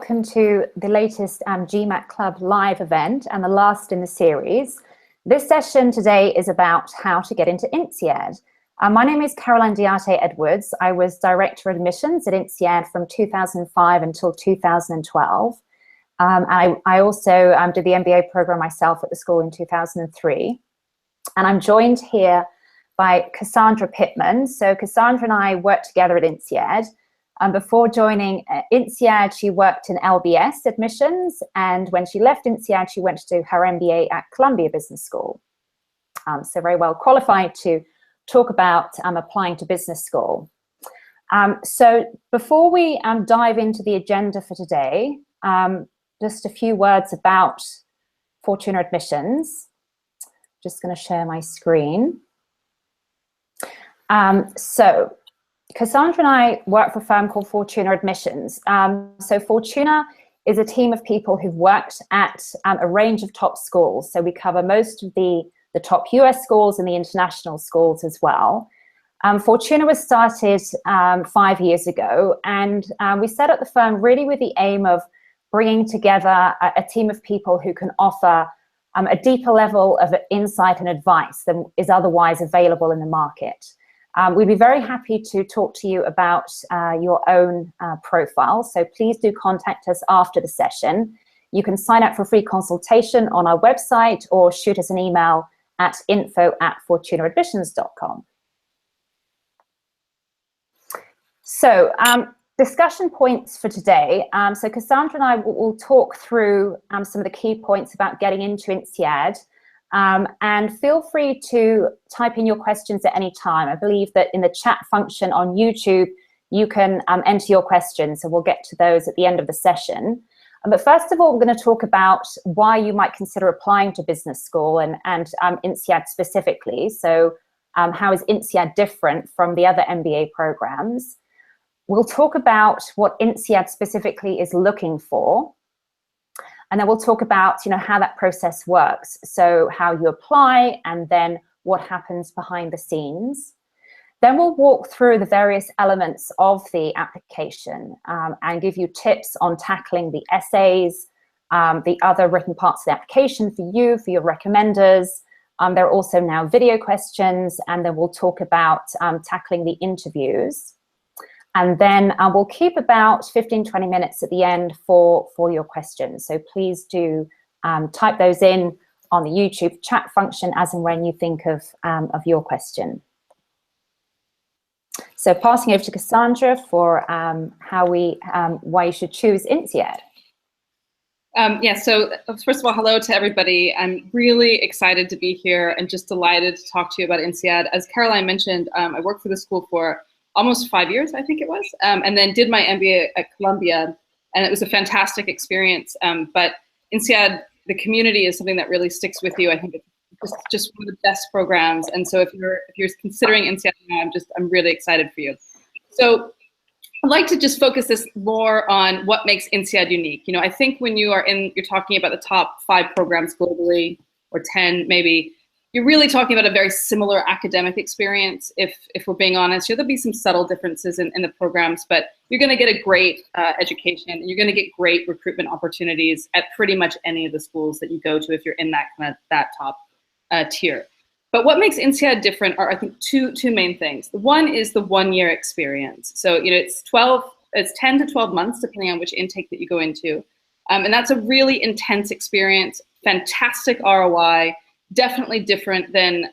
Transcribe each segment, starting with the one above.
welcome to the latest GMAT Club live event and the last in the series. This session today is about how to get into INSEAD. My name is Caroline Diarte-Edwards. I was Director of Admissions at INSEAD from 2005 until 2012. I also did the MBA program myself at the school in 2003. And I'm joined here by Cassandra Pittman. So Cassandra and I worked together at INSEAD. Before joining INSEAD, she worked in LBS admissions, and when she left INSEAD, she went to do her MBA at Columbia Business School. So very well qualified to talk about applying to business school. So before we dive into the agenda for today, just a few words about Fortuna admissions. Just going to share my screen. So Cassandra and I work for a firm called Fortuna Admissions. So Fortuna is a team of people who've worked at a range of top schools. So we cover most of the top US schools and the international schools as well. Fortuna was started 5 years ago, and we set up the firm really with the aim of bringing together a team of people who can offer a deeper level of insight and advice than is otherwise available in the market. We'd be very happy to talk to you about your own profile, so please do contact us after the session. You can sign up for a free consultation on our website or shoot us an email at info@fortunaadmissions.com. So discussion points for today. So Cassandra and I will talk through some of the key points about getting into INSEAD. And feel free to type in your questions at any time. I believe that in the chat function on YouTube, you can enter your questions, so we'll get to those at the end of the session. But first of all, we're going to talk about why you might consider applying to business school and INSEAD specifically. So how is INSEAD different from the other MBA programs? We'll talk about what INSEAD specifically is looking for. And then we'll talk about, how that process works. So how you apply and then what happens behind the scenes. Then we'll walk through the various elements of the application and give you tips on tackling the essays, the other written parts of the application for you, for your recommenders. There are also now video questions, and then we'll talk about tackling the interviews. And then we'll keep about 15-20 minutes at the end for your questions. So please do type those in on the YouTube chat function as and when you think of your question. So passing over to Cassandra for why you should choose INSEAD. So first of all, hello to everybody. I'm really excited to be here and just delighted to talk to you about INSEAD. As Caroline mentioned, I worked for the school for almost 5 years, I think it was, and then did my MBA at Columbia, and it was a fantastic experience. But INSEAD, the community is something that really sticks with you. I think it's just one of the best programs, and so if you're considering INSEAD now, I'm really excited for you. So I'd like to just focus this more on what makes INSEAD unique. I think when you're talking about the top 5 programs globally, or 10 maybe, you're really talking about a very similar academic experience. If we're being honest, there'll be some subtle differences in the programs, but you're going to get a great education, and you're going to get great recruitment opportunities at pretty much any of the schools that you go to if you're in that top tier. But what makes INSEAD different are, I think, two main things. The one is the 1-year experience. So it's 10 to 12 months depending on which intake that you go into, and that's a really intense experience. Fantastic ROI. Definitely different than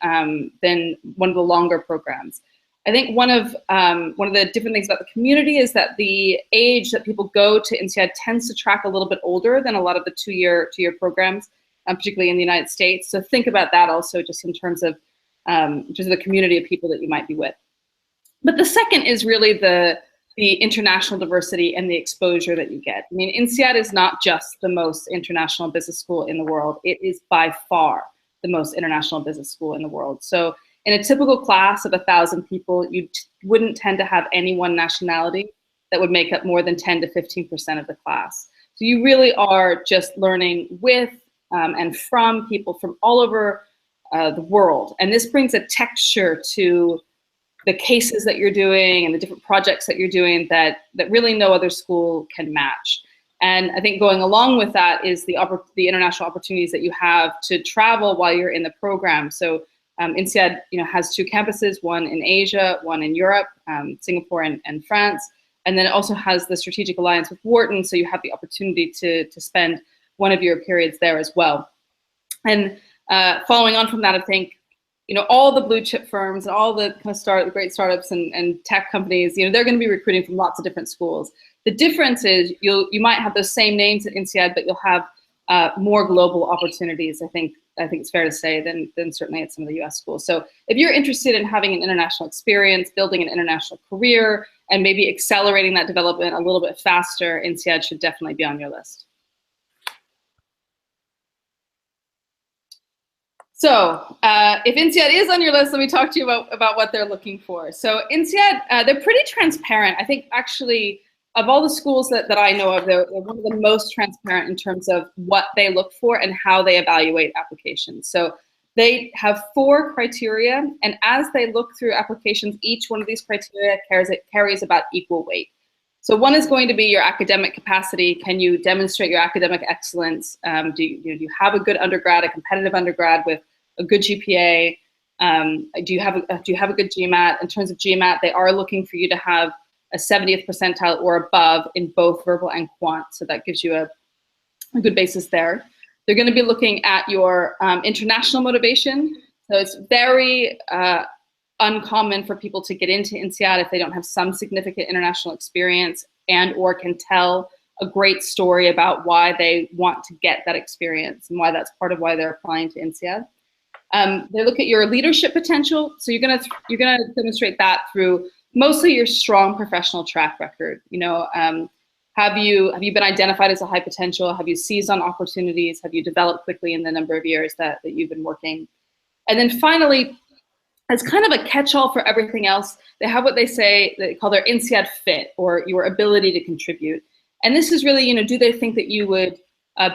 one of the longer programs. I think one of the different things about the community is that the age that people go to INSEAD tends to track a little bit older than a lot of the two-year programs, particularly in the United States. So think about that also, just in terms of the community of people that you might be with. But the second is really the international diversity and the exposure that you get. I mean, INSEAD is not just the most international business school in the world. It is by far the most international business school in the world. So in a typical class of 1,000 people, you wouldn't tend to have any one nationality that would make up more than 10 to 15% of the class. So you really are just learning with and from people from all over the world. And this brings a texture to the cases that you're doing and the different projects that you're doing that really no other school can match. And I think going along with that is the international opportunities that you have to travel while you're in the program. So INSEAD, has 2 campuses, one in Asia, one in Europe, Singapore and France. And then it also has the strategic alliance with Wharton, so you have the opportunity to spend one of your periods there as well. And following on from that, I think, all the blue chip firms and all the kind of great startups and tech companies, they're going to be recruiting from lots of different schools. The difference is you might have those same names at INSEAD, but you'll have more global opportunities, I think it's fair to say, than certainly at some of the US schools. So if you're interested in having an international experience, building an international career, and maybe accelerating that development a little bit faster, INSEAD should definitely be on your list. So if INSEAD is on your list, let me talk to you about what they're looking for. So INSEAD, they're pretty transparent. I think actually of all the schools that I know of, they're one of the most transparent in terms of what they look for and how they evaluate applications. So they have 4 criteria, and as they look through applications, each one of these criteria carries about equal weight. So one is going to be your academic capacity. Can you demonstrate your academic excellence? Do you have a good undergrad, a competitive undergrad with a good GPA? Do you have a good GMAT? In terms of GMAT, they are looking for you to have a 70th percentile or above in both verbal and quant. So that gives you a good basis there. They're going to be looking at your international motivation. So it's very uncommon for people to get into INSEAD if they don't have some significant international experience and or can tell a great story about why they want to get that experience and why that's part of why they're applying to INSEAD. They look at your leadership potential. So you're gonna demonstrate that through mostly your strong professional track record. Have you been identified as a high potential? Have you seized on opportunities? Have you developed quickly in the number of years that you've been working? And then finally, as kind of a catch-all for everything else, they have what they call their INSEAD fit, or your ability to contribute. And this is really, do they think that you would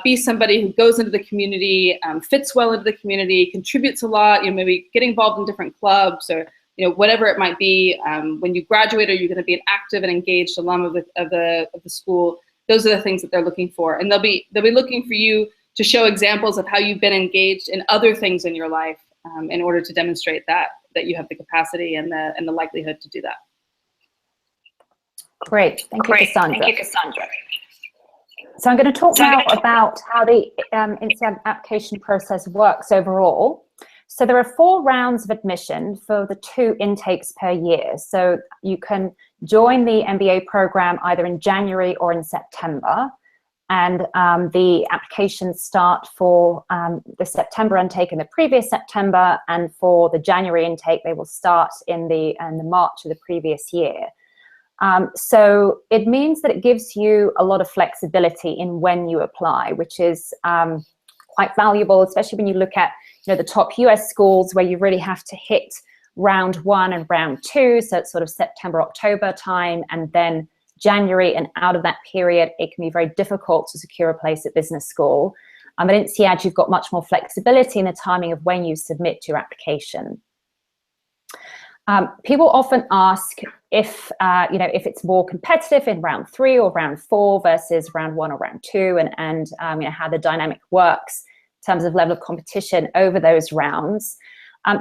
be somebody who goes into the community, fits well into the community, contributes a lot, maybe get involved in different clubs, or whatever it might be. When you graduate, are you going to be an active and engaged alum of the school? Those are the things that they're looking for, and they'll be looking for you to show examples of how you've been engaged in other things in your life in order to demonstrate that you have the capacity and the likelihood to do that. Great, thank you, Cassandra. So I'm going to talk now about how the INSEAD application process works overall. So there are 4 rounds of admission for the 2 intakes per year. So you can join the MBA program either in January or in September. And the applications start for the September intake in the previous September, and for the January intake, they will start in the March of the previous year. So it means that it gives you a lot of flexibility in when you apply, which is quite valuable, especially when you look at the top US schools where you really have to hit round 1 and round 2. So it's sort of September, October time, and then January, and out of that period, it can be very difficult to secure a place at business school. At INSEAD, you've got much more flexibility in the timing of when you submit your application. People often ask if it's more competitive in round 3 or round 4 versus round 1 or round 2, and how the dynamic works in terms of level of competition over those rounds.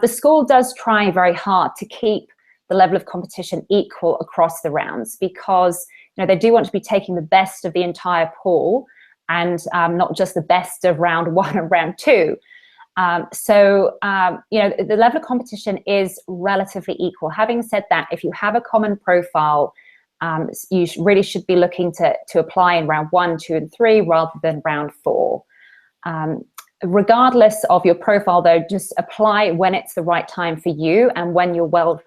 The school does try very hard to keep the level of competition equal across the rounds, because they do want to be taking the best of the entire pool and not just the best of round 1 and round 2. The level of competition is relatively equal. Having said that, if you have a common profile, you really should be looking to apply in round 1, 2, and 3 rather than round 4. Regardless of your profile, though, just apply when it's the right time for you and when you're well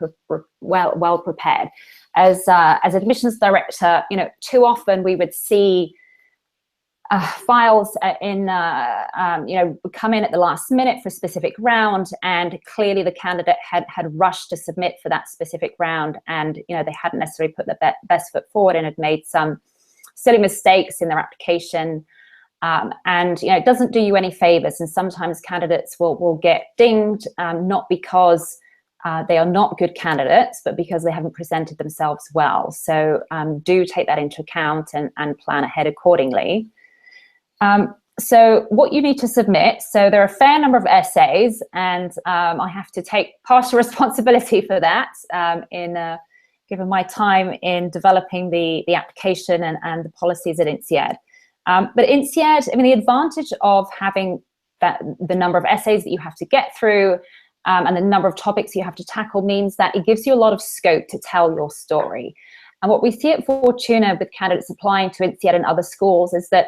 prepared. As admissions director, too often we would see files come in at the last minute for a specific round, and clearly the candidate had rushed to submit for that specific round, and they hadn't necessarily put the best foot forward and had made some silly mistakes in their application. It doesn't do you any favors, and sometimes candidates will get dinged, not because they are not good candidates, but because they haven't presented themselves well. So do take that into account and plan ahead accordingly. So what you need to submit, so there are a fair number of essays, and I have to take partial responsibility for that given my time in developing the application and the policies at INSEAD. But INSEAD, I mean, the advantage of having the number of essays that you have to get through and the number of topics you have to tackle means that it gives you a lot of scope to tell your story. And what we see at Fortuna with candidates applying to INSEAD and other schools is that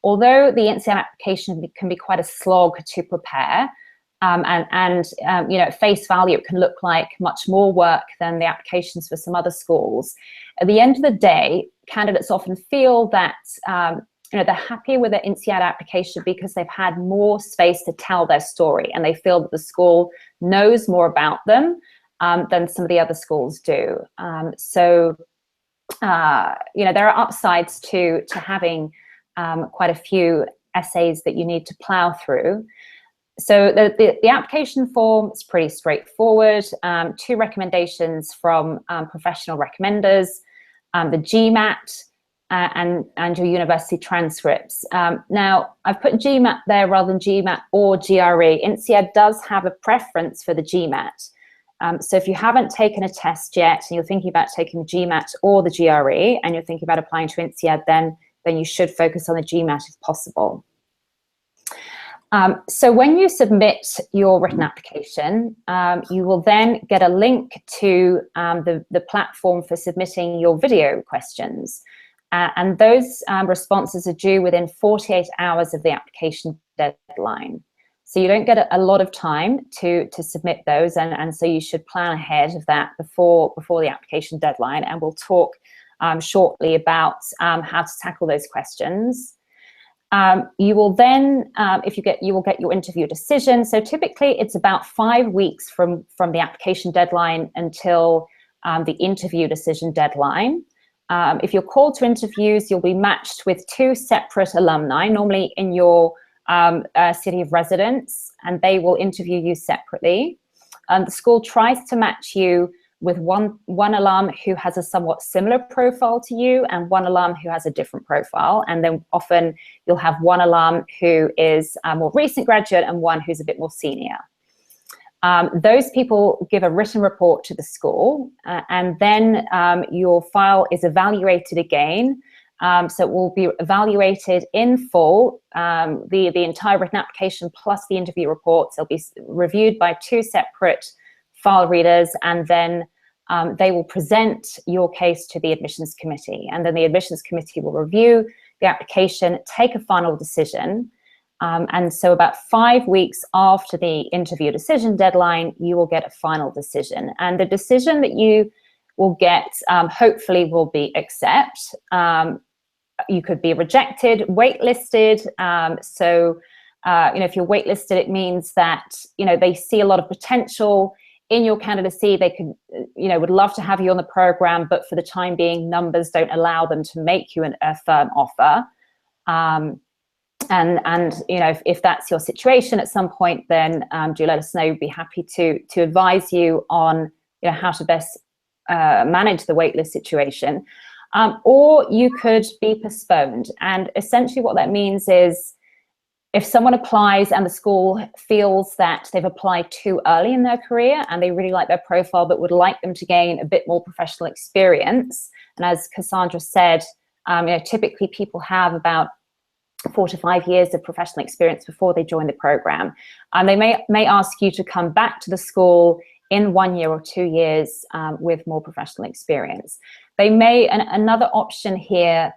although the INSEAD application can be quite a slog to prepare, you know, at face value, it can look like much more work than the applications for some other schools. At the end of the day, candidates often feel that you know, they're happier with their INSEAD application because they've had more space to tell their story, and they feel that the school knows more about them than some of the other schools do. So you know, there are upsides to having quite a few essays that you need to plow through. So the application form is pretty straightforward. 2 recommendations from professional recommenders, the GMAT, and your university transcripts. Now, I've put GMAT there rather than GMAT or GRE. INSEAD does have a preference for the GMAT. So if you haven't taken a test yet and you're thinking about taking the GMAT or the GRE and you're thinking about applying to INSEAD, then you should focus on the GMAT if possible. So when you submit your written application, you will then get a link to the platform for submitting your video questions. And those responses are due within 48 hours of the application deadline. So you don't get a lot of time to submit those, and so you should plan ahead of that before the application deadline, and we'll talk shortly about how to tackle those questions. You will then, you will get your interview decision. So typically it's about 5 weeks from the application deadline until the interview decision deadline. If you're called to interviews, you'll be matched with 2 separate alumni, normally in your city of residence, and they will interview you separately. The school tries to match you with one alum who has a somewhat similar profile to you and one alum who has a different profile. And then often you'll have one alum who is a more recent graduate and one who's a bit more senior. Those people give a written report to the school, and then your file is evaluated again. So it will be evaluated in full, the entire written application plus the interview reports. They'll be reviewed by 2 separate file readers, and then they will present your case to the admissions committee. And then the admissions committee will review the application, take a final decision. And so about 5 weeks after the interview decision deadline, you will get a final decision. And the decision that you will get, hopefully, will be accept. You could be rejected, waitlisted. So, you know, if you're waitlisted, it means that, you know, they see a lot of potential in your candidacy. They could, you know, would love to have you on the program, but for the time being, numbers don't allow them to make you a firm offer. And you know, if that's your situation at some point, then do let us know. We'd be happy to advise you on, you know, how to best manage the waitlist situation. Or you could be postponed. And essentially what that means is if someone applies and the school feels that they've applied too early in their career and they really like their profile but would like them to gain a bit more professional experience, and as Cassandra said, you know, typically people have about 4 to 5 years of professional experience before they join the program. They may ask you to come back to the school in 1 year or 2 years with more professional experience. They may, another option here,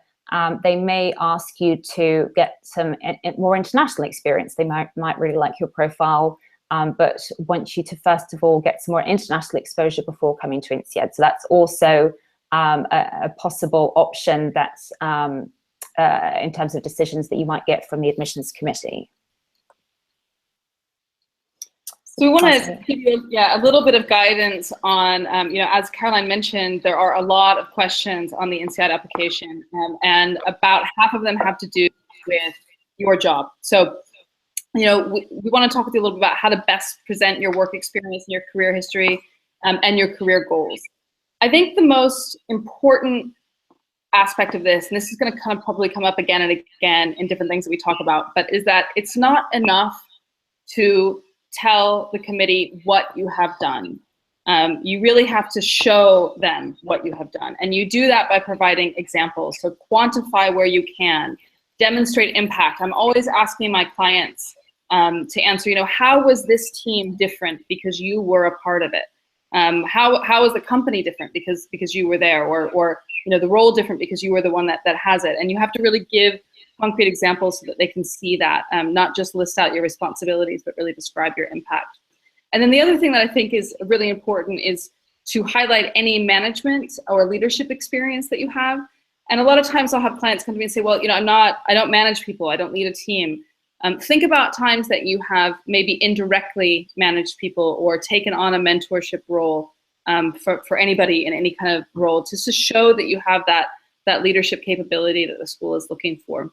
they may ask you to get some more international experience. They might really like your profile, but want you to first of all get some more international exposure before coming to INSEAD. So that's also a possible option that's in terms of decisions that you might get from the admissions committee. So we want to give you a little bit of guidance on, you know, as Caroline mentioned, there are a lot of questions on the INSEAD application, and about half of them have to do with your job. So, you know, we want to talk with you a little bit about how to best present your work experience and your career history and your career goals. I think the most important aspect of this, and this is going to kind of probably come up again and again in different things that we talk about, but is that it's not enough to tell the committee what you have done. You really have to show them what you have done. And you do that by providing examples. So quantify where you can, demonstrate impact. I'm always asking my clients to answer, how was this team different because you were a part of it? How is the company different because you were there, or the role different because you were the one that has it? And you have to really give concrete examples so that they can see that, not just list out your responsibilities, but really describe your impact. And then the other thing that I think is really important is to highlight any management or leadership experience that you have. And a lot of times I'll have clients come to me and say, well, I don't manage people, I don't lead a team. Think about times that you have maybe indirectly managed people or taken on a mentorship role for anybody in any kind of role, just to show that you have that leadership capability that the school is looking for.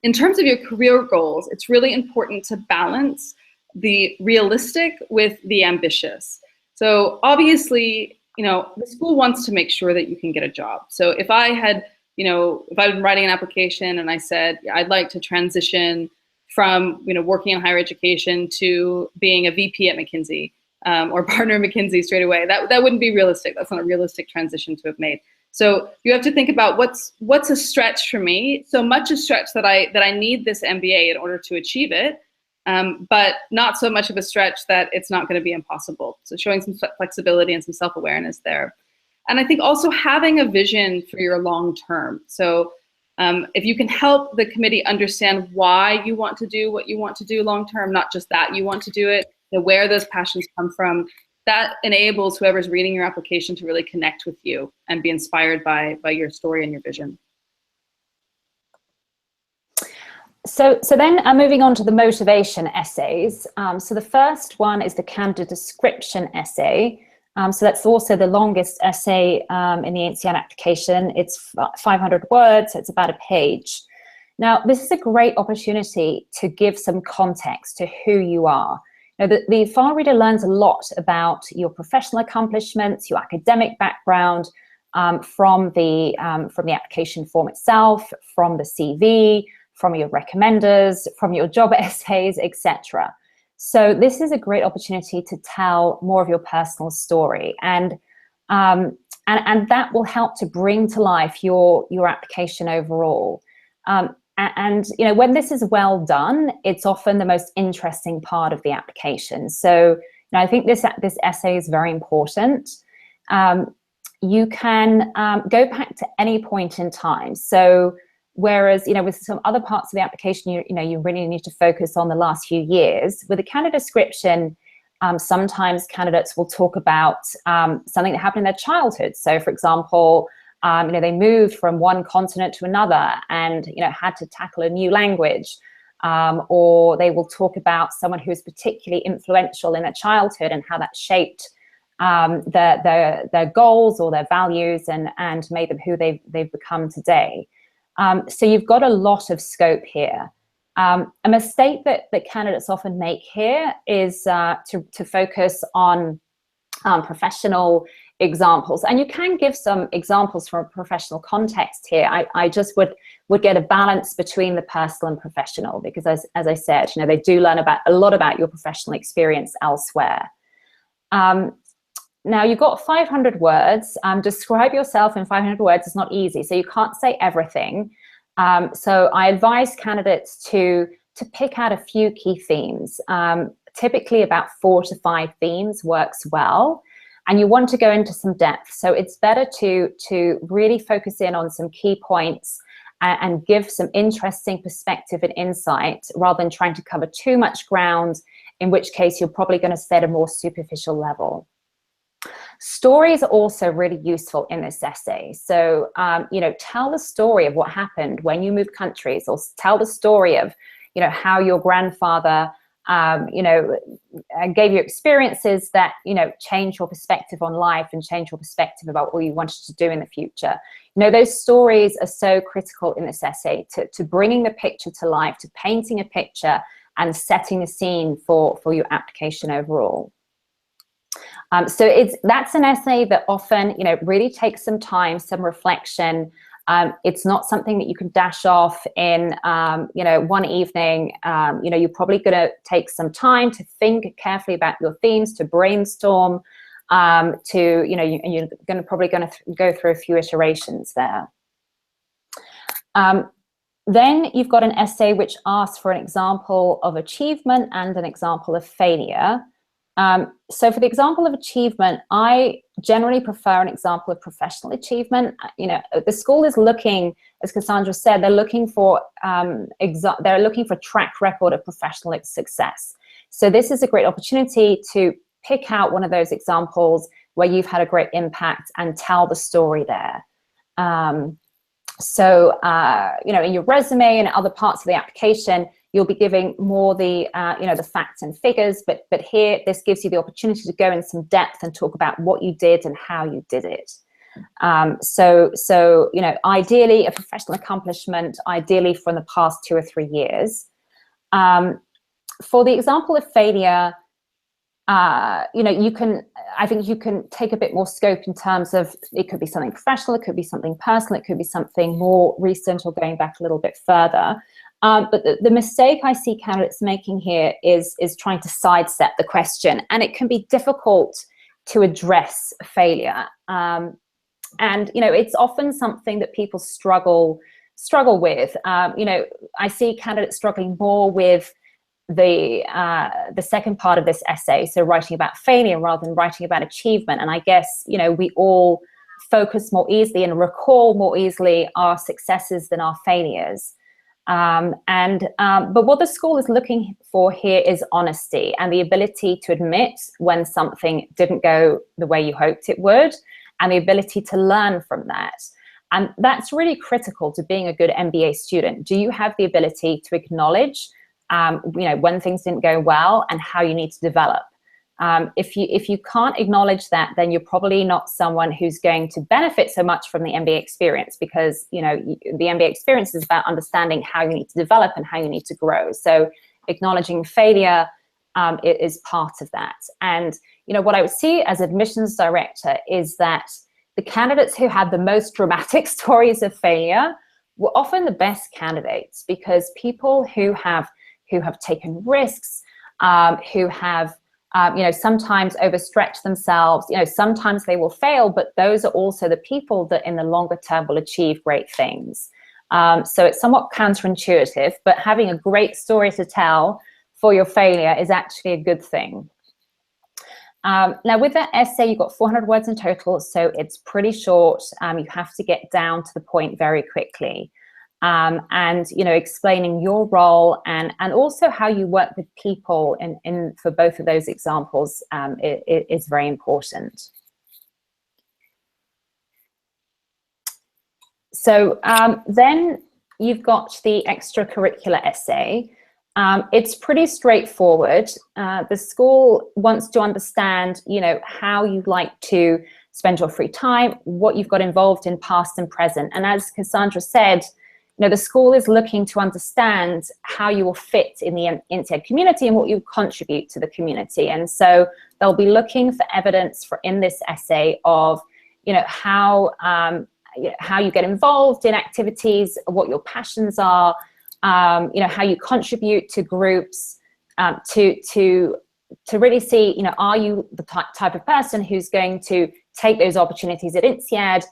In terms of your career goals, it's really important to balance the realistic with the ambitious. So obviously, the school wants to make sure that you can get a job. So if I had, if I've been writing an application and I said, I'd like to transition from, working in higher education to being a VP at McKinsey or partner at McKinsey straight away, that wouldn't be realistic. That's not a realistic transition to have made. So you have to think about what's a stretch for me. So much a stretch that I need this MBA in order to achieve it, but not so much of a stretch that it's not going to be impossible. So showing some flexibility and some self-awareness there. And I think also having a vision for your long term. So if you can help the committee understand why you want to do what you want to do long term, not just that you want to do it, where those passions come from, that enables whoever's reading your application to really connect with you and be inspired by your story and your vision. So then moving on to the motivation essays. So the first one is the candidate description essay. So that's also the longest essay in the INSEAD application. It's 500 words, so it's about a page. Now, this is a great opportunity to give some context to who you are. Now, the file reader learns a lot about your professional accomplishments, your academic background, from the application form itself, from the CV, from your recommenders, from your job essays, etc. So this is a great opportunity to tell more of your personal story, and that will help to bring to life your application overall. And when this is well done, it's often the most interesting part of the application. So I think this essay is very important. You can go back to any point in time. So whereas, with some other parts of the application, you really need to focus on the last few years. With a candidate description, sometimes candidates will talk about something that happened in their childhood. So for example, they moved from one continent to another and, had to tackle a new language. Or they will talk about someone who was particularly influential in their childhood and how that shaped their goals or their values and made them who they've become today. So you've got a lot of scope here. A mistake that candidates often make here is to focus on professional examples. And you can give some examples from a professional context here. I just would get a balance between the personal and professional, because as I said, they do learn a lot about your professional experience elsewhere. Now, you've got 500 words. Describe yourself in 500 words is not easy, so you can't say everything. So I advise candidates to pick out a few key themes. Typically about 4 to 5 themes works well, and you want to go into some depth. So it's better to really focus in on some key points and give some interesting perspective and insight, rather than trying to cover too much ground, in which case you're probably going to stay at a more superficial level. Stories are also really useful in this essay. So, tell the story of what happened when you moved countries, or tell the story of, how your grandfather, gave you experiences that, change your perspective on life and change your perspective about what you wanted to do in the future. Those stories are so critical in this essay to bringing the picture to life, to painting a picture and setting the scene for your application overall. So that's an essay that often, really takes some time, some reflection. It's not something that you can dash off in, one evening. You're probably going to take some time to think carefully about your themes, to brainstorm, you're probably going to go through a few iterations there. Then you've got an essay which asks for an example of achievement and an example of failure. So for the example of achievement, I generally prefer an example of professional achievement. The school is looking, as Cassandra said, they're looking for track record of professional success. So this is a great opportunity to pick out one of those examples where you've had a great impact and tell the story there. In your resume and other parts of the application, you'll be giving more the facts and figures, but here this gives you the opportunity to go in some depth and talk about what you did and how you did it. Ideally a professional accomplishment, ideally from the past 2 or 3 years. For the example of failure, I think you can take a bit more scope in terms of, it could be something professional, it could be something personal, it could be something more recent or going back a little bit further. But the mistake I see candidates making here is trying to sidestep the question, and it can be difficult to address failure. It's often something that people struggle with. I see candidates struggling more with the second part of this essay, so writing about failure rather than writing about achievement. And I guess, we all focus more easily and recall more easily our successes than our failures. But what the school is looking for here is honesty and the ability to admit when something didn't go the way you hoped it would, and the ability to learn from that. And that's really critical to being a good MBA student. Do you have the ability to acknowledge when things didn't go well and how you need to develop? If you can't acknowledge that, then you're probably not someone who's going to benefit so much from the MBA experience, because the MBA experience is about understanding how you need to develop and how you need to grow. So acknowledging failure is part of that. And what I would see as admissions director is that the candidates who had the most dramatic stories of failure were often the best candidates, because people who have taken risks, who have sometimes overstretch themselves, sometimes they will fail, but those are also the people that in the longer term will achieve great things. So it's somewhat counterintuitive, but having a great story to tell for your failure is actually a good thing. Now with that essay, you've got 400 words in total, so it's pretty short. You have to get down to the point very quickly. Explaining your role and also how you work with people for both of those examples is very important. So then you've got the extracurricular essay. It's pretty straightforward. The school wants to understand, how you like to spend your free time, what you've got involved in past and present. And as Cassandra said, the school is looking to understand how you will fit in the INSEAD community and what you contribute to the community. And so they'll be looking for evidence in this essay of, how you get involved in activities, what your passions are, how you contribute to groups, to really see, are you the type of person who's going to take those opportunities at INSEAD,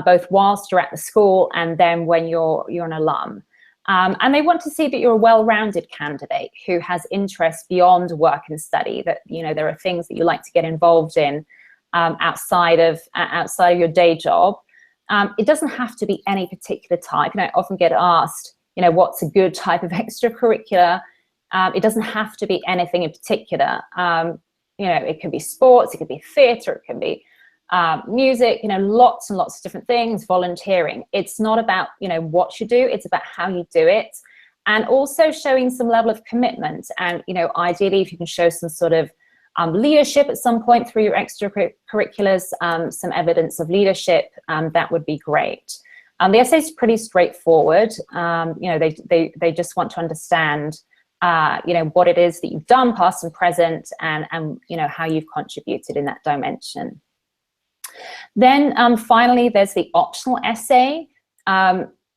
both whilst you're at the school and then when you're an alum. And they want to see that you're a well-rounded candidate who has interests beyond work and study, that there are things that you like to get involved in outside of your day job. It doesn't have to be any particular type. I often get asked, what's a good type of extracurricular? It doesn't have to be anything in particular. It could be sports, it could be theatre, it could be music, lots and lots of different things, volunteering. It's not about, what you do, it's about how you do it. And also showing some level of commitment. And, ideally, if you can show some sort of leadership at some point through your extracurriculars, some evidence of leadership, that would be great. The essay is pretty straightforward. They just want to understand what it is that you've done, past and present, and how you've contributed in that dimension. Then finally, there's the optional essay.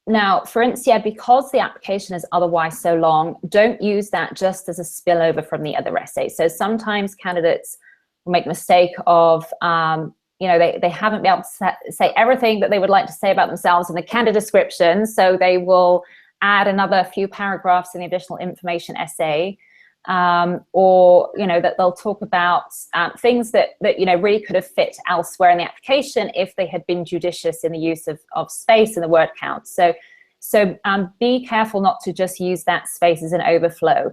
Now, for INSEAD, because the application is otherwise so long, don't use that just as a spillover from the other essay. So sometimes candidates will make the mistake of, they haven't been able to say everything that they would like to say about themselves in the candidate description, so they will add another few paragraphs in the additional information essay, or that they'll talk about things that really could have fit elsewhere in the application if they had been judicious in the use of space and the word count. So be careful not to just use that space as an overflow.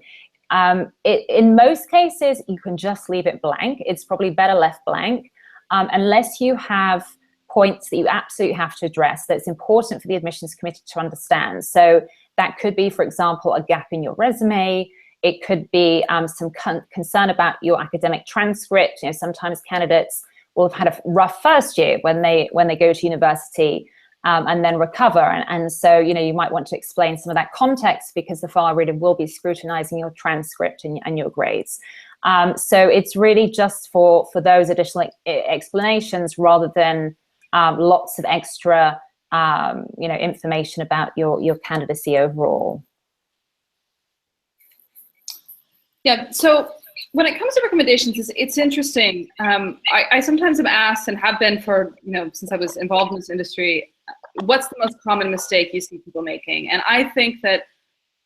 In most cases, you can just leave it blank. It's probably better left blank, unless you have points that you absolutely have to address that's important for the admissions committee to understand. So that could be, for example, a gap in your resume. It could be some concern about your academic transcript. Sometimes candidates will have had a rough first year when they go to university and then recover. And so, you might want to explain some of that context, because the file reader will be scrutinizing your transcript and your grades. So it's really just for those additional explanations, rather than lots of extra information about your candidacy overall. Yeah, so when it comes to recommendations, it's interesting. I sometimes am asked, and have been for, since I was involved in this industry, what's the most common mistake you see people making? And I think that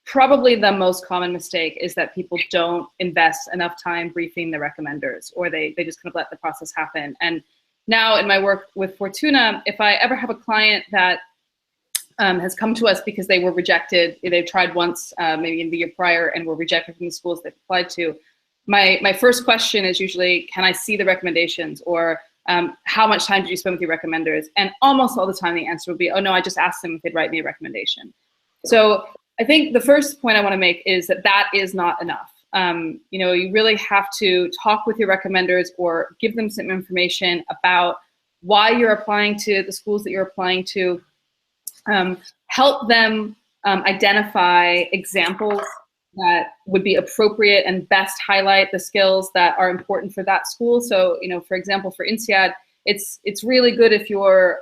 probably the most common mistake is that people don't invest enough time briefing the recommenders, or they just kind of let the process happen. And now in my work with Fortuna, if I ever have a client that has come to us because they were rejected, they've tried once, maybe in the year prior, and were rejected from the schools they've applied to, my first question is usually, can I see the recommendations? Or how much time did you spend with your recommenders? And almost all the time the answer would be, oh no, I just asked them if they'd write me a recommendation. So I think the first point I want to make is that is not enough. You really have to talk with your recommenders, or give them some information about why you're applying to the schools that you're applying to. Help them identify examples that would be appropriate and best highlight the skills that are important for that school. So, for example, for INSEAD, it's really good if you're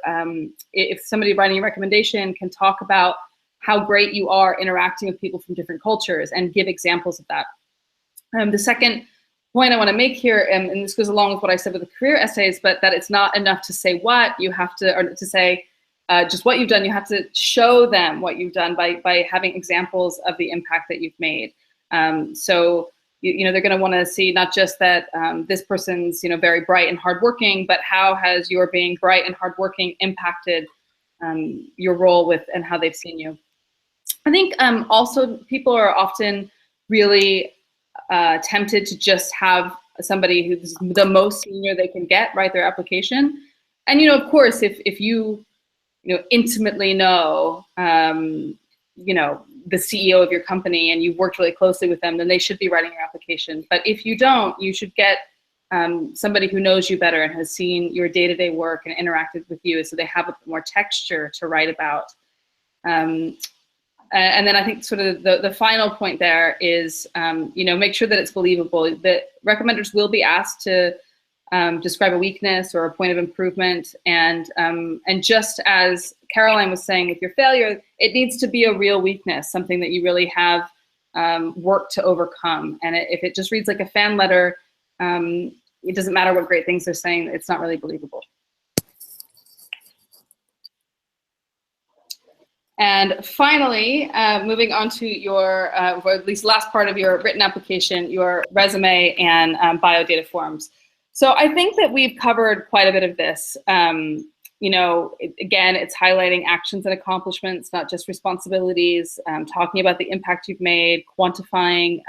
if somebody writing a recommendation can talk about how great you are interacting with people from different cultures, and give examples of that. The second point I want to make here, and this goes along with what I said with the career essays, but that it's not enough to say what you have to, or to say just what you've done. You have to show them what you've done by having examples of the impact that you've made. So they're going to want to see not just that this person's very bright and hardworking, but how has your being bright and hardworking impacted your role with, and how they've seen you. I think also people are often really tempted to just have somebody who's the most senior they can get write their application. And of course, if you intimately know, the CEO of your company, and you've worked really closely with them, then they should be writing your application. But if you don't, you should get somebody who knows you better and has seen your day-to-day work and interacted with you, so they have a bit more texture to write about. And then I think sort of the final point there is, make sure that it's believable. The recommenders will be asked to describe a weakness or a point of improvement. And just as Caroline was saying with your failure, it needs to be a real weakness, something that you really have worked to overcome. And if it just reads like a fan letter, it doesn't matter what great things they're saying, it's not really believable. And finally, moving on to your, or at least last part of your written application, your resume and biodata forms. So I think that we've covered quite a bit of this. Again, it's highlighting actions and accomplishments, not just responsibilities, talking about the impact you've made, quantifying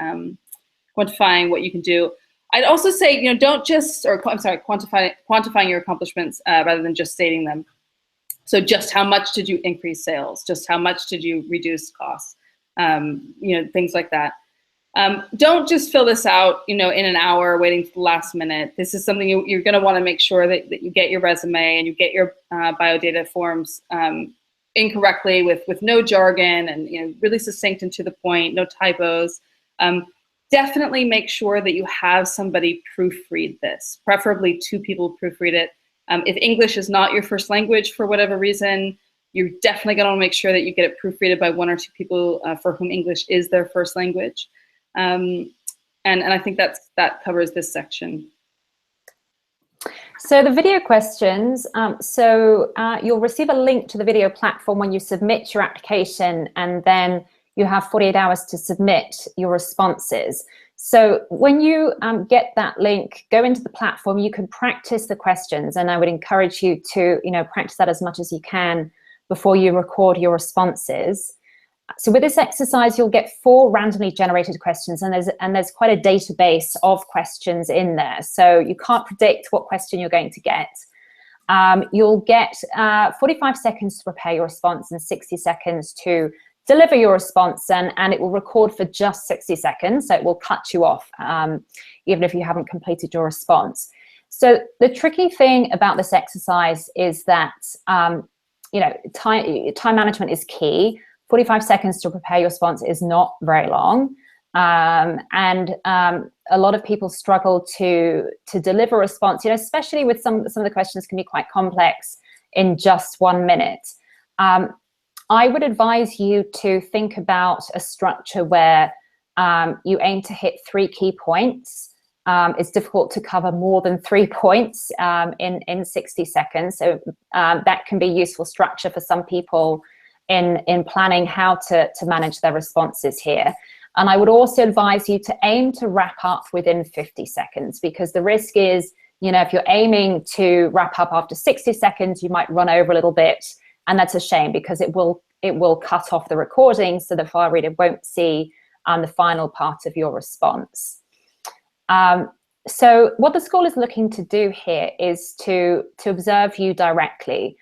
what you can do. I'd also say, don't just, quantifying your accomplishments rather than just stating them. So just how much did you increase sales? Just how much did you reduce costs? Things like that. Don't just fill this out, in an hour waiting for the last minute. This is something you're going to want to make sure that you get your resume and you get your biodata forms incorrectly with no jargon, and really succinct and to the point, no typos. Definitely make sure that you have somebody proofread this, preferably 2 people proofread it. If English is not your first language for whatever reason, you're definitely going to make sure that you get it proofreaded by 1 or 2 people for whom English is their first language. And I think that covers this section. So the video questions, you'll receive a link to the video platform when you submit your application, and then you have 48 hours to submit your responses. So when you get that link, go into the platform, you can practice the questions, and I would encourage you to practice that as much as you can before you record your responses. So with this exercise, you'll get 4 randomly generated questions, and there's quite a database of questions in there. So you can't predict what question you're going to get. You'll get 45 seconds to prepare your response and 60 seconds to deliver your response, and it will record for just 60 seconds, so it will cut you off even if you haven't completed your response. So the tricky thing about this exercise is that time management is key. 45 seconds to prepare your response is not very long, and a lot of people struggle to deliver a response, especially with some of the questions can be quite complex, in just 1 minute. I would advise you to think about a structure where you aim to hit 3 key points. It's difficult to cover more than 3 points in 60 seconds, so that can be useful structure for some people in planning how to manage their responses here. And I would also advise you to aim to wrap up within 50 seconds, because the risk is, if you're aiming to wrap up after 60 seconds, you might run over a little bit, and that's a shame, because it will cut off the recording, so the file reader won't see the final part of your response. So what the school is looking to do here is to observe you directly.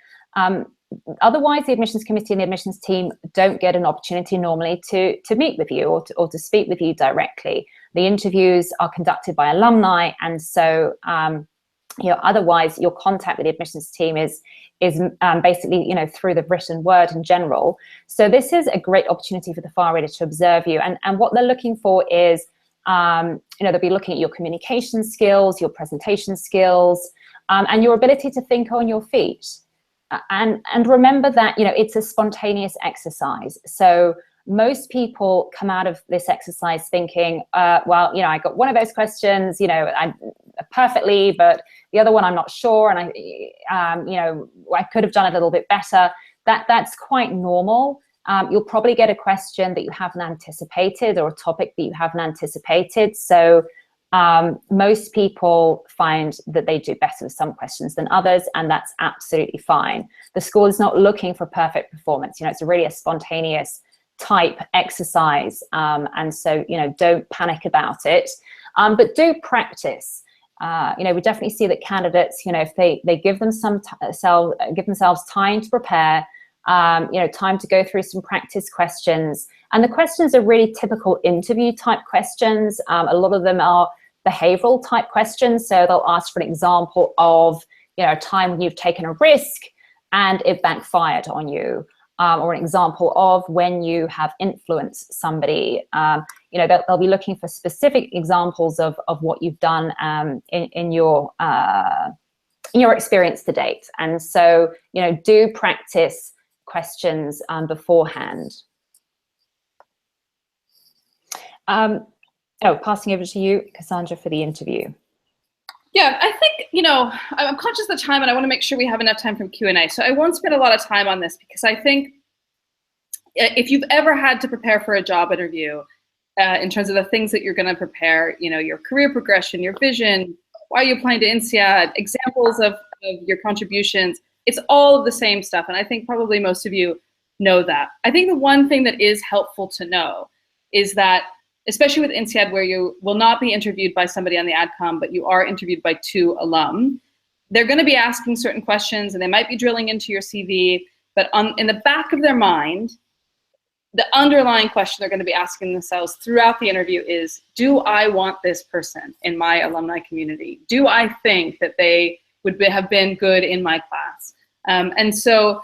Otherwise, the admissions committee and the admissions team don't get an opportunity normally to meet with you or to speak with you directly. The interviews are conducted by alumni, and so otherwise your contact with the admissions team is basically through the written word in general. So this is a great opportunity for the file reader to observe you, and what they're looking for is they'll be looking at your communication skills, your presentation skills, and your ability to think on your feet. And remember that it's a spontaneous exercise. So most people come out of this exercise thinking, well, I got one of those questions, I perfectly, but the other one I'm not sure, and I could have done it a little bit better. That's quite normal. You'll probably get a question that you haven't anticipated, or a topic that you haven't anticipated. So most people find that they do better with some questions than others, and that's absolutely fine. The school is not looking for perfect performance. It's really a spontaneous type exercise, and so don't panic about it, but do practice. We definitely see that candidates, if they give themselves time to prepare, time to go through some practice questions, and the questions are really typical interview type questions. A lot of them are behavioral type questions, so they'll ask for an example of a time when you've taken a risk and it backfired on you, or an example of when you have influenced somebody. They'll be looking for specific examples of what you've done in your experience to date. And so do practice questions beforehand. Passing over to you, Cassandra, for the interview. Yeah, I think, I'm conscious of the time, and I want to make sure we have enough time for Q&A. So I won't spend a lot of time on this, because I think if you've ever had to prepare for a job interview, in terms of the things that you're going to prepare, your career progression, your vision, why are you applying to INSEAD, examples of your contributions, it's all of the same stuff. And I think probably most of you know that. I think the one thing that is helpful to know is that, especially with INSEAD, where you will not be interviewed by somebody on the AdCom, but you are interviewed by 2 alum, they're going to be asking certain questions, and they might be drilling into your CV, but in the back of their mind, the underlying question they're going to be asking themselves throughout the interview is, do I want this person in my alumni community? Do I think that they would have been good in my class? And so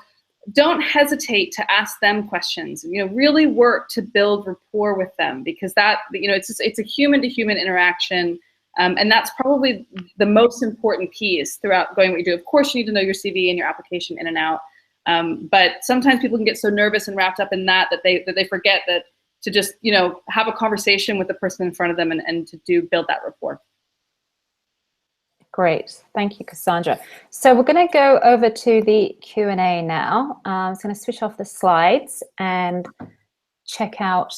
don't hesitate to ask them questions. Really work to build rapport with them, because that, it's a human-to-human interaction, and that's probably the most important piece throughout going what you do. Of course, you need to know your CV and your application in and out, but sometimes people can get so nervous and wrapped up in that they forget that to just have a conversation with the person in front of them and to build that rapport. Great, thank you, Cassandra. So we're going to go over to the Q&A now. I'm just going to switch off the slides and check out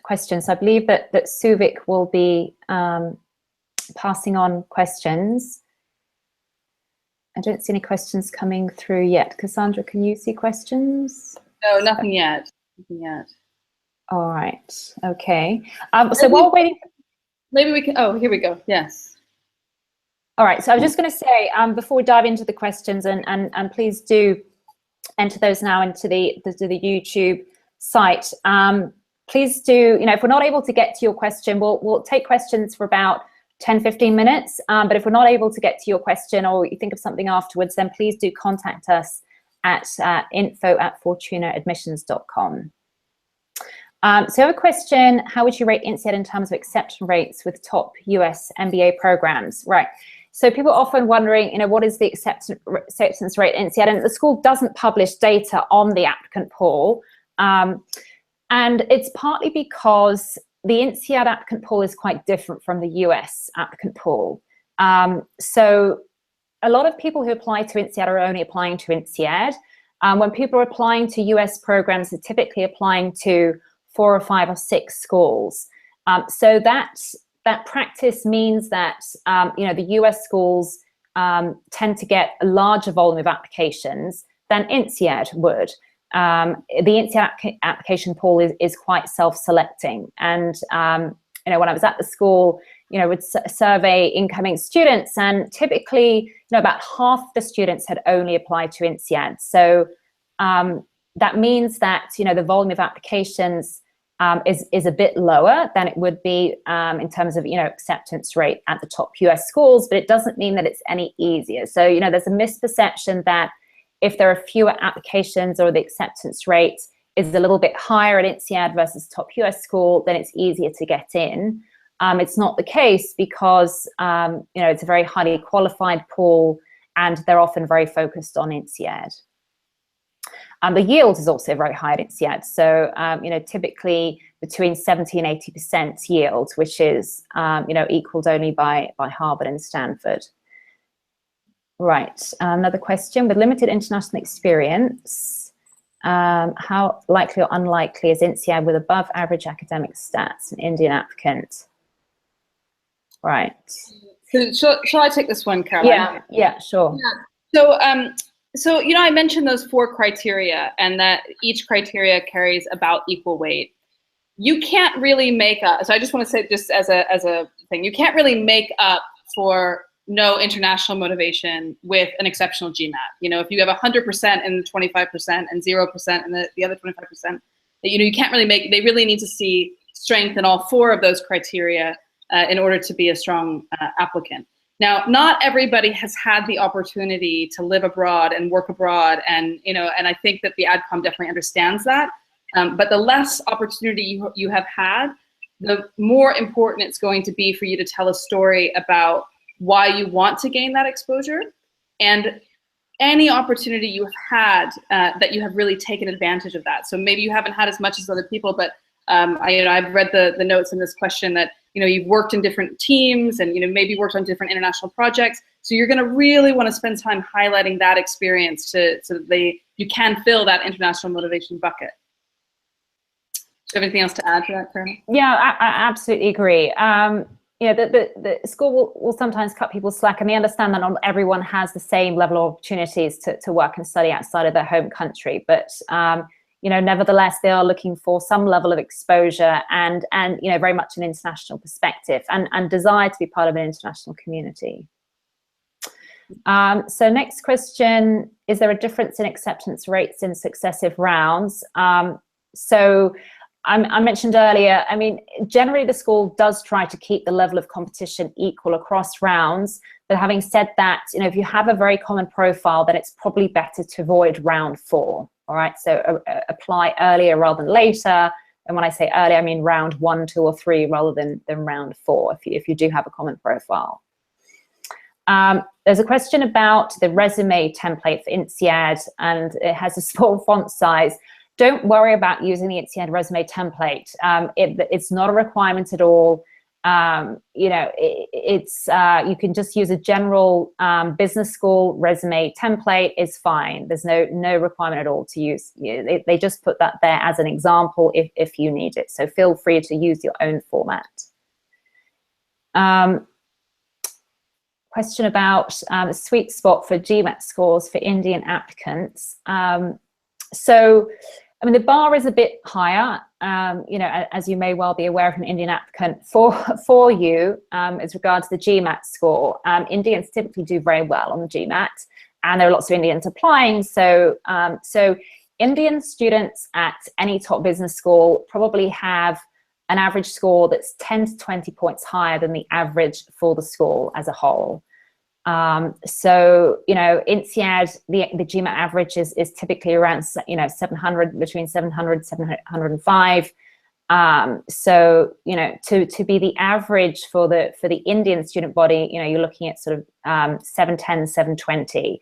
questions. I believe that Suvik will be passing on questions. I don't see any questions coming through yet. Cassandra, can you see questions? No, nothing yet. Nothing yet. All right, okay. So while waiting... Maybe we can, oh, here we go, yes. All right, so I was just going to say, before we dive into the questions, and please do enter those now into the YouTube site. Please do, if we're not able to get to your question, we'll take questions for about 10-15 minutes. But if we're not able to get to your question, or you think of something afterwards, then please do contact us at info@fortunaadmissions.com. So I have a question: how would you rate INSEAD in terms of acceptance rates with top US MBA programs? Right. So people are often wondering, what is the acceptance rate at INSEAD? And the school doesn't publish data on the applicant pool. And it's partly because the INSEAD applicant pool is quite different from the US applicant pool. So a lot of people who apply to INSEAD are only applying to INSEAD. When people are applying to US programs, they're typically applying to 4 or 5 or 6 schools. So that practice means that the US schools tend to get a larger volume of applications than INSEAD would. The INSEAD application pool is quite self-selecting, and when I was at the school, would survey incoming students, and typically about half the students had only applied to INSEAD. So that means that the volume of applications is a bit lower than it would be in terms of acceptance rate at the top US schools, but it doesn't mean that it's any easier. So there's a misperception that if there are fewer applications or the acceptance rate is a little bit higher at INSEAD versus top US school, then it's easier to get in. It's not the case, because it's a very highly qualified pool, and they're often very focused on INSEAD. The yield is also very high at INSEAD, so typically between 70 and 80% yield, which is equaled only by Harvard and Stanford. Right, another question: with limited international experience, how likely or unlikely is INSEAD with above average academic stats, an Indian applicant? Right. So shall I take this one, Caroline? Yeah, sure. Yeah. So I mentioned those 4 criteria, and that each criteria carries about equal weight. You can't really make up, so I just want to say, just as a thing, you can't really make up for no international motivation with an exceptional GMAT. If you have 100% and 25% and 0% and the other 25%, you can't really make, they really need to see strength in all 4 of those criteria in order to be a strong applicant. Now, not everybody has had the opportunity to live abroad and work abroad, and and I think that the AdCom definitely understands that. But the less opportunity you have had, the more important it's going to be for you to tell a story about why you want to gain that exposure, and any opportunity you have had that you have really taken advantage of that. So maybe you haven't had as much as other people, but I've read the notes in this question that you've worked in different teams, and maybe worked on different international projects. So you're going to really want to spend time highlighting that experience so that you can fill that international motivation bucket. Do you have anything else to add to that, Karen? Yeah, I absolutely agree. The school will sometimes cut people slack, and they understand that not everyone has the same level of opportunities to work and study outside of their home country. But nevertheless, they are looking for some level of exposure and very much an international perspective, and desire to be part of an international community. So next question: is there a difference in acceptance rates in successive rounds? So I mentioned earlier, generally the school does try to keep the level of competition equal across rounds. But having said that, if you have a very common profile, then it's probably better to avoid round 4. All right, so apply earlier rather than later. And when I say earlier, I mean round 1, 2, or 3 rather than round 4 if you do have a common profile. There's a question about the resume template for INSEAD, and it has a small font size. Don't worry about using the INSEAD resume template. It's not a requirement at all. You can just use a general business school resume template is fine. There's no requirement at all to use. They just put that there as an example if you need it. So feel free to use your own format. Question about the sweet spot for GMAT scores for Indian applicants. So, I mean, the bar is a bit higher, as you may well be aware of an Indian applicant for you as regards to the GMAT score. Indians typically do very well on the GMAT, and there are lots of Indians applying. So Indian students at any top business school probably have an average score that's 10 to 20 points higher than the average for the school as a whole. So, INSEAD, the GMAT average is typically around, 700, between 700, 705. So, to be the average for the Indian student body, you're looking at sort of 710, 720.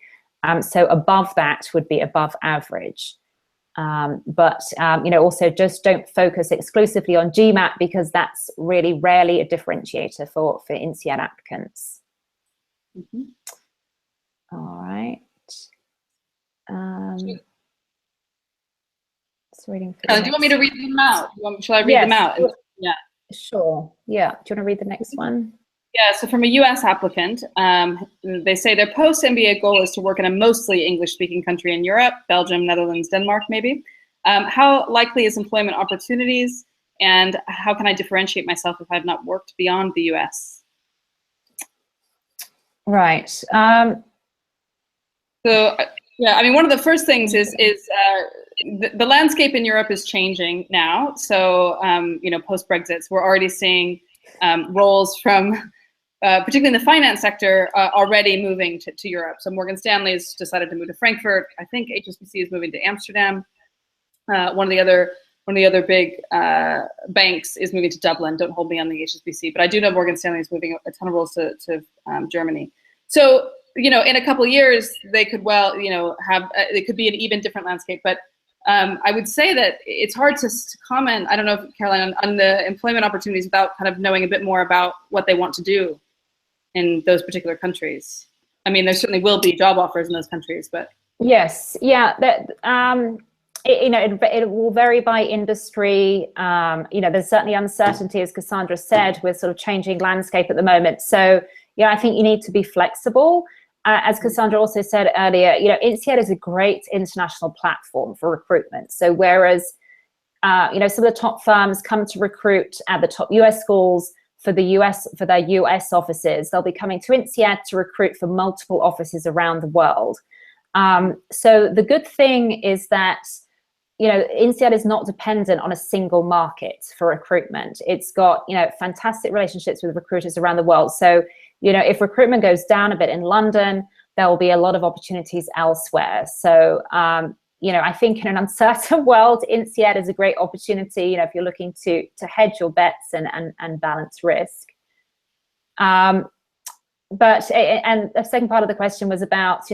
So above that would be above average. But also just don't focus exclusively on GMAT, because that's really rarely a differentiator for INSEAD applicants. Mm-hmm. All right. Just reading through do you want me to read them out? Shall I read them out? Sure. Yeah. Sure. Yeah. Do you want to read the next one? Yeah, so from a US applicant, they say their post-MBA goal is to work in a mostly English-speaking country in Europe, Belgium, Netherlands, Denmark, maybe. How likely is employment opportunities, and how can I differentiate myself if I've not worked beyond the US? Right. So, yeah, I mean, one of the first things is the landscape in Europe is changing now. So, post-Brexit, we're already seeing roles from, particularly in the finance sector, already moving to Europe. So Morgan Stanley has decided to move to Frankfurt. I think HSBC is moving to Amsterdam. One of the other big banks is moving to Dublin. Don't hold me on the HSBC, but I do know Morgan Stanley is moving a ton of roles to Germany. So, in a couple of years, they could it could be an even different landscape. But I would say that it's hard to comment, I don't know, Caroline, on the employment opportunities without kind of knowing a bit more about what they want to do in those particular countries. I mean, there certainly will be job offers in those countries, but. Yes, yeah, it will vary by industry. There's certainly uncertainty, as Cassandra said, with sort of changing landscape at the moment. So, I think you need to be flexible. As Cassandra also said earlier, INSEAD is a great international platform for recruitment. So whereas, some of the top firms come to recruit at the top US schools for their US offices, they'll be coming to INSEAD to recruit for multiple offices around the world. So the good thing is that, INSEAD is not dependent on a single market for recruitment. It's got, fantastic relationships with recruiters around the world. So, if recruitment goes down a bit in London, there will be a lot of opportunities elsewhere. So, I think in an uncertain world, INSEAD is a great opportunity, if you're looking to hedge your bets and balance risk. And the second part of the question was about,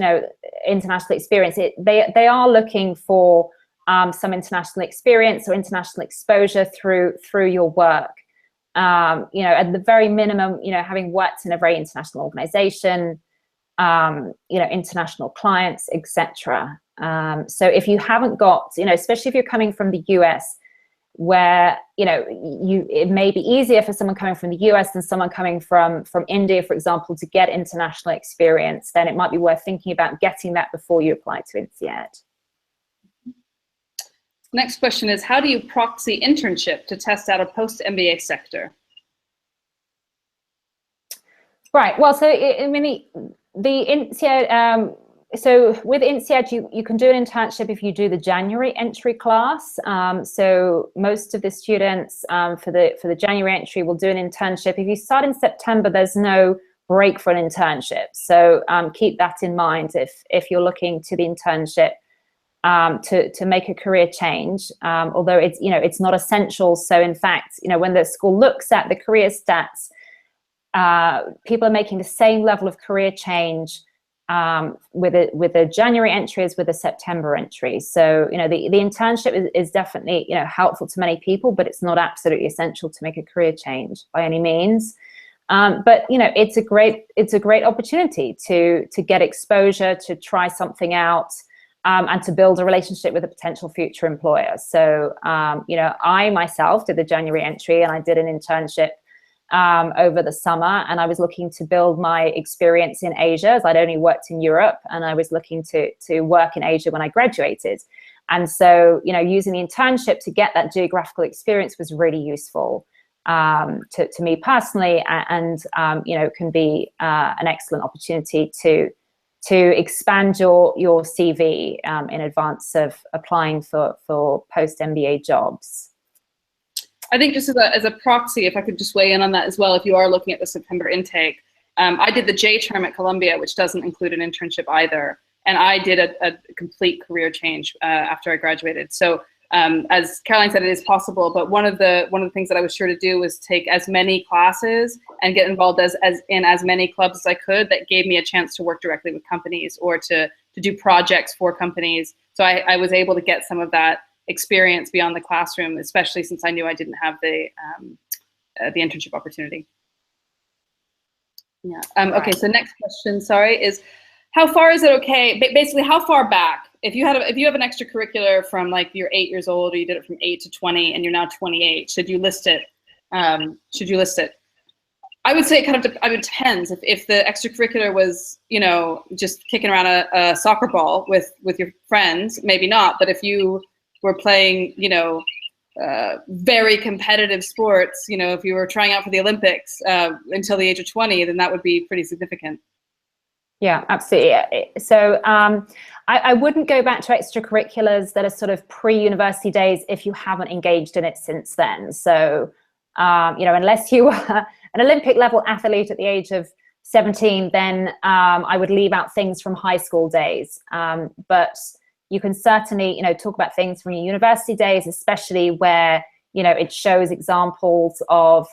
international experience. They are looking for some international experience or international exposure through your work. At the very minimum, having worked in a very international organization, international clients, etc. So if you haven't got, especially if you're coming from the US, where, it may be easier for someone coming from the US than someone coming from India, for example, to get international experience, then it might be worth thinking about getting that before you apply to INSEAD. Next question is, how do you proxy internship to test out a post-MBA sector? Right. Well, so I mean, the INSEAD. So with INSEAD, you can do an internship if you do the January entry class. So most of the students for the January entry will do an internship. If you start in September, there's no break for an internship. So keep that in mind if you're looking to the internship to make a career change, although it's not essential. So in fact, when the school looks at the career stats, people are making the same level of career change with a January entry as with a September entry. So the internship is definitely helpful to many people, but it's not absolutely essential to make a career change by any means. But it's a great opportunity to get exposure, to try something out, and to build a relationship with a potential future employer. So I myself did the January entry, and I did an internship over the summer, and I was looking to build my experience in Asia, as I'd only worked in Europe, and I was looking to work in Asia when I graduated. And so using the internship to get that geographical experience was really useful to me personally, and can be an excellent opportunity to expand your CV in advance of applying for post-MBA jobs. I think just as a proxy, if I could just weigh in on that as well, if you are looking at the September intake, I did the J term at Columbia, which doesn't include an internship either. And I did a complete career change after I graduated. So as Caroline said, it is possible, but one of the things that I was sure to do was take as many classes and get involved in as many clubs as I could that gave me a chance to work directly with companies or to do projects for companies. So I was able to get some of that experience beyond the classroom, especially since I knew I didn't have the internship opportunity. Yeah. Okay. So next question, sorry, is how far is it okay? Basically, how far back? If you have an extracurricular from like you're 8 years old, or you did it from 8 to 20, and you're now 28, should you list it? I would say it kind of depends. If the extracurricular was just kicking around a soccer ball with your friends, maybe not. But if you were playing very competitive sports, if you were trying out for the Olympics until the age of 20, then that would be pretty significant. Yeah, absolutely. So I wouldn't go back to extracurriculars that are sort of pre-university days if you haven't engaged in it since then. So, unless you were an Olympic level athlete at the age of 17, then I would leave out things from high school days. But you can certainly, talk about things from your university days, especially where, it shows examples of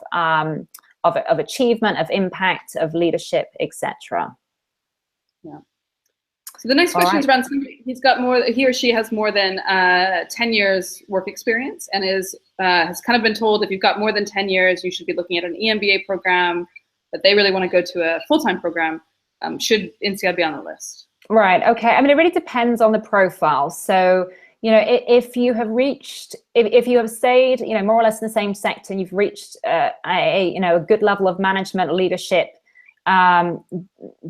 achievement, of impact, of leadership, etc. Yeah. So the next question is around somebody, he or she has more than 10 years work experience and has kind of been told if you've got more than 10 years, you should be looking at an EMBA program, but they really want to go to a full-time program. Should INSEAD be on the list? Right. Okay. I mean, it really depends on the profile. So, if you have reached, if you have stayed, more or less in the same sector, and you've reached a good level of management leadership by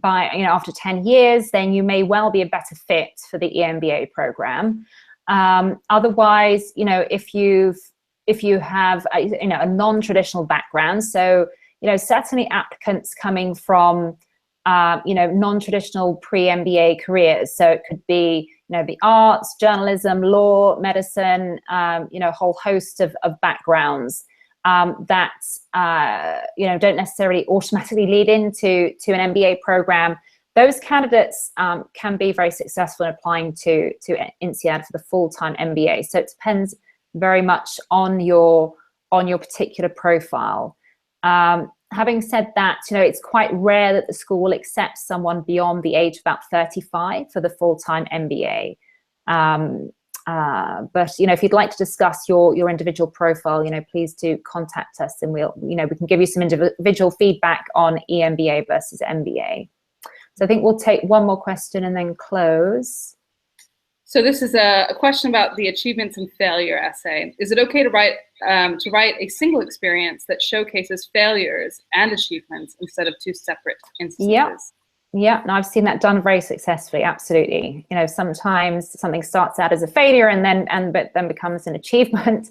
after 10 years, then you may well be a better fit for the EMBA program. Otherwise, if you have a non-traditional background, so certainly applicants coming from non-traditional pre-MBA careers, so it could be the arts, journalism, law, medicine, a whole host of backgrounds that don't necessarily automatically lead into an MBA program. Those candidates can be very successful in applying to INSEAD for the full-time MBA. So it depends very much on your particular profile. Having said that, it's quite rare that the school will accept someone beyond the age of about 35 for the full-time MBA. But if you'd like to discuss your individual profile, please do contact us, and we can give you some individual feedback on EMBA versus MBA. So I think we'll take one more question and then close. So this is a question about the achievements and failure essay. Is it okay to write a single experience that showcases failures and achievements instead of two separate instances? Yeah, no, I've seen that done very successfully. Absolutely. Sometimes something starts out as a failure and then becomes an achievement.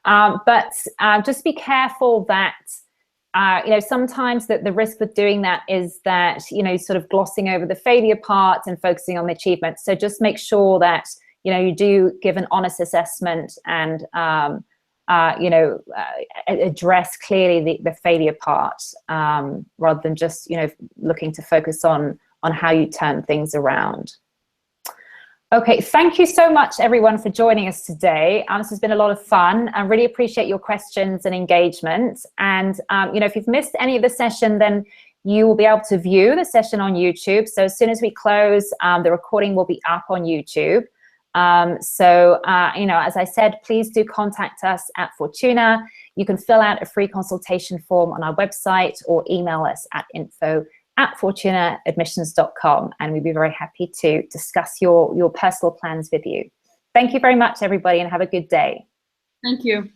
But just be careful that sometimes the risk with doing that is that sort of glossing over the failure part and focusing on the achievement. So just make sure that you do give an honest assessment and address clearly the failure part, rather than just, looking to focus on how you turn things around. Okay, thank you so much, everyone, for joining us today. This has been a lot of fun. I really appreciate your questions and engagement. And, if you've missed any of the session, then you will be able to view the session on YouTube. So as soon as we close, the recording will be up on YouTube. As I said, please do contact us at Fortuna. You can fill out a free consultation form on our website or email us at info@fortunaadmissions.com, and we'd be very happy to discuss your personal plans with you. Thank you very much, everybody, and have a good day. Thank you.